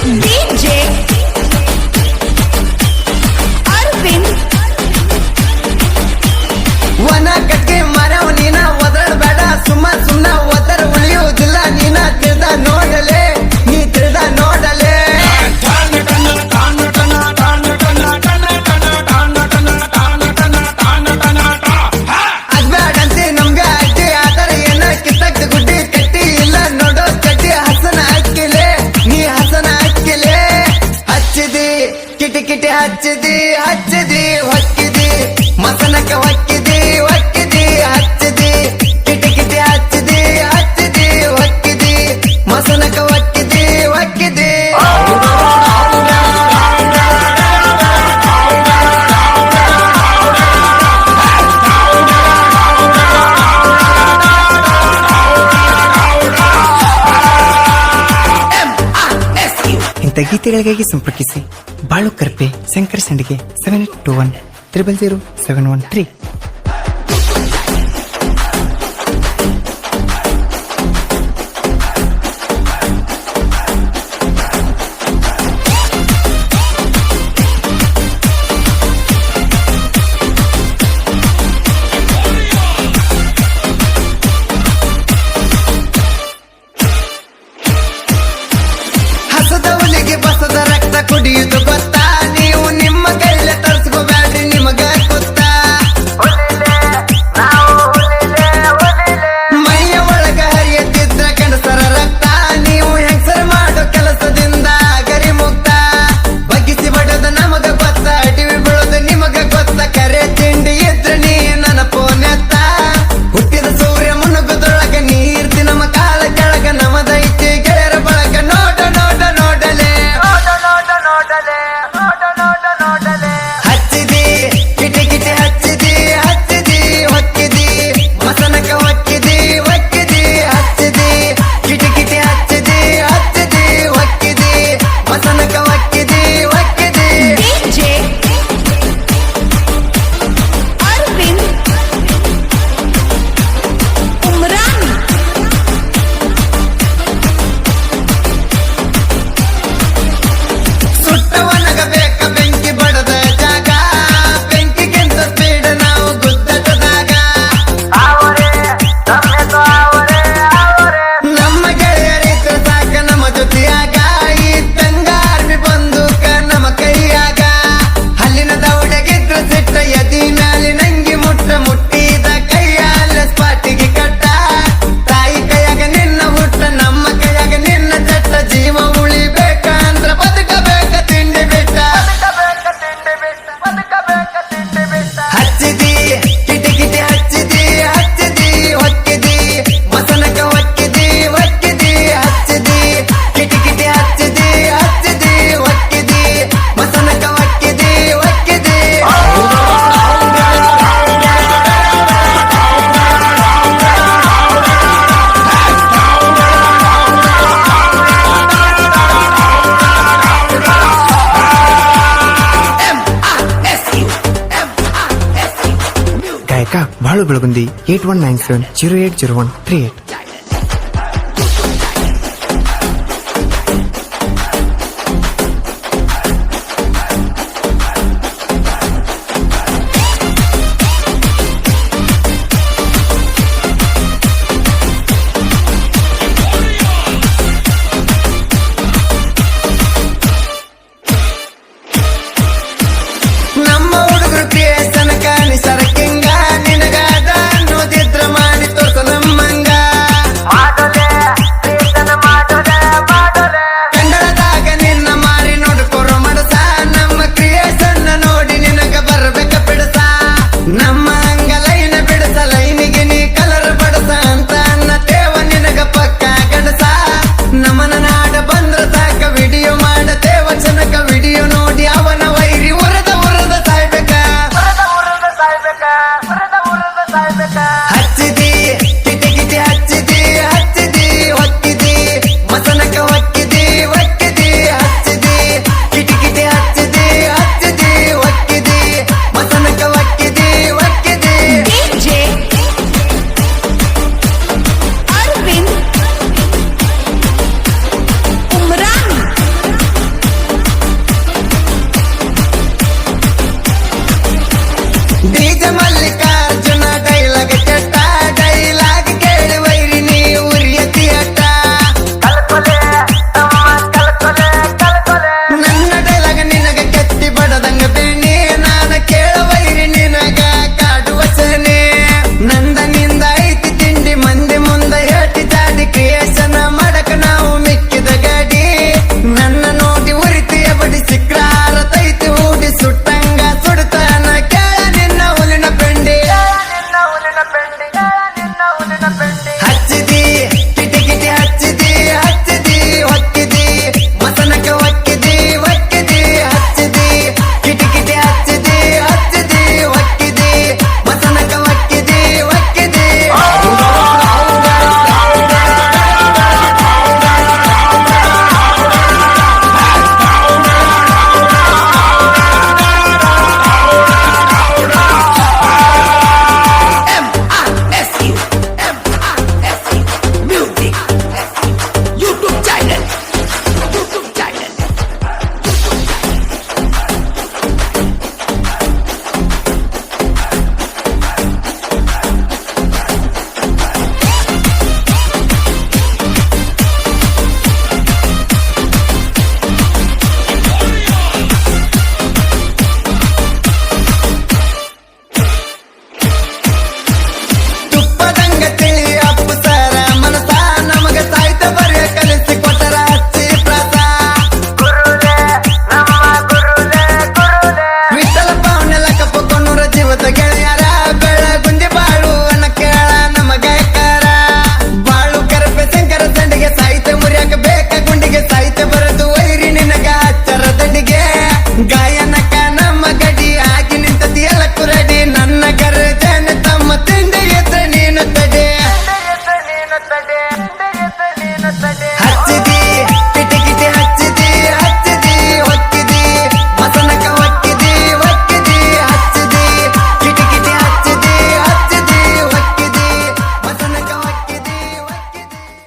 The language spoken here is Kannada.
DJ Arvind ವನ ಕಟ್ಟಿ ಮರವ ನೀನ ಒದರಬೇಡ ಸುಮ್ಮ ಒದರ ಉಳಿಯುವುದಿಲ್ಲ ನೀನ ತಿಳಿದ ನೋಡಲೆ ನೀ ತಿಳಿದ ನೋಡಲೆ ಅದ್ಬೇಡಂತೆ ನಮ್ಗೆ ಅಡ್ಡಿ ಆತರ ಏನ ಕಿತ್ತಕ್ ಗುಡ್ಡಿ ಕಟ್ಟಿ ಇಲ್ಲ ನೋಡೋ ಕಟ್ಟಿ ಹಸನ ಹಾಕಿಲೆ ನೀ ಹಸನ ಹಾಕಿಲೆ ಹಚ್ಚಿದಿ ಕಿಟಿ ಕಿಟಿ ಹಚ್ಚಿದಿ ಹೊಕ್ಕಿದಿ ಮಸನಕ್ಕೆ ಹೊಕ್ಕಿದಿ ಹಚ್ಚಿದಿ ಕಿಟಿ ಕಿಟಿ ಹಚ್ಚಿದಿ ಹೊಕ್ಕಿದಿ ಮಸನಕ್ಕೆ ಹೊಕ್ಕಿದಿ ಇಂಥ ಗೀತೆಗಳಿಗಾಗಿ ಸಂಪರ್ಕಿಸಿ ಬಾಳು ಕರ್ಪೆ ಶಂಕರ್ ಸಂಡಿಗೆ 7821000713. ಹಸದವನಿಗೆ ಬಸದ ರಕ್ತ ಕುಡಿಯುವುದು ಗೊತ್ತಾ ನೀವು ನಿಮ್ಮ ಕೈಲೆ ತರಿಸ್ಕೋಬೇಡ್ರಿ ನಿಮಗ ಗೊತ್ತಾ ಮೈಯ ಒಳಗ ಹರಿಯತ್ತಿದ್ರ ಗಂಡಸರ ರಕ್ತ ನೀವು ಹೆಂಗಸರ ಮಾಡೋ ಕೆಲಸದಿಂದ ಗರಿ ಮುಕ್ತ ಬಗ್ಗಿಸಿ ಬಡೋದು ನಮಗ ಗೊತ್ತ ಟಿವಿ ಬೀಳೋದು ನಿಮಗ ಗೊತ್ತ ಕರೆ ತಿಂಡಿ ಇದ್ರೆ ನೀ ನನ್ನ ಪೋನೆತ್ತ ಹುಟ್ಟಿದ ಸೂರ್ಯ ಮುನುಗುದೊಳಗ ನೀರ್ತಿ ನಮ್ಮ ಕಾಲ ಕೆಳಗ ನಮದೈತಿ ಗೆಳೆಯರ ಬಳಗ ನೋಡಲೆ ಹಚ್ಚಿದಿ ಕಿಟಿ ಕಿಟಿ ಹಚ್ಚಿದಿ ಹೊಕ್ಕಿದಿ ಮಸನಕ್ಕೆ ಹೊಕ್ಕಿದಿ ಹಚ್ಚಿದಿ ಕಿಟಿ ಕಿಟಿ ಹಚ್ಚಿದಿ ಹೊಕ್ಕಿದಿ ಮಸನಕ್ಕೆ ಹೊಕ್ಕಿದಿ DJ Arvind Umran ಸುಟ್ಟವನಗ ಬೇಕ ಬೆಂಕಿ ಬಡದ ಜಾಗ ಬೆಂಕಿಗಿಂತ ಸ್ಪೀಡ್ ನಾವು ಗುದ್ದಟದಾಗ ನಮ್ಮ ಗೆಳೆಯರಿದ್ರ ಸಾಕ ನಮ್ಮ ಜೊತೆಯಾಗ ಈ ತಂಗಾರ್ಮಿ ಬಂದೂಕ ನಮ್ಮ ಕೈಯಾಗ ಹಲ್ಲಿನ ದೌಡೆಗಿದ್ರ ಸಿಟ್ಟ ಎದಿ ಮ್ಯಾಲಿ ನಂಗಿ ಮುಟ್ಟಿದ ಕೈಯಾಲ ಸ್ಪಾಟಿಗೆ ಕಟ್ಟ ತಾಯಿ ಕೈಯಾಗ ನಿನ್ನ ಹುಟ್ಟ ನಮ್ಮ ಕೈಯಾಗ ನಿನ್ನ ಚಟ್ಟ ಜೀವ ಉಳಿಬೇಕಂದ್ರ ಬದುಕಬೇಕ ತಿಂಡಿ ಬಿಟ್ಟ ಹಚ್ಚಿದಿ ಕಿಟಿ ಕಿಟಿ ಹಚ್ಚಿದಿ ಹೊಕ್ಕಿದಿ ಮಸನಕ ಹೊಕ್ಕಿದಿ ಹಚ್ಚಿದಿ ಕಿಟಿ ಕಿಟಿ ಹಚ್ಚಿದಿ ಹೊಕ್ಕಿದಿ ಮಸನಕ ಹೊಕ್ಕಿದಿ ಗಾಯಕ ಬಾಳು ಬೆಳಗುಂದಿ 8197080138.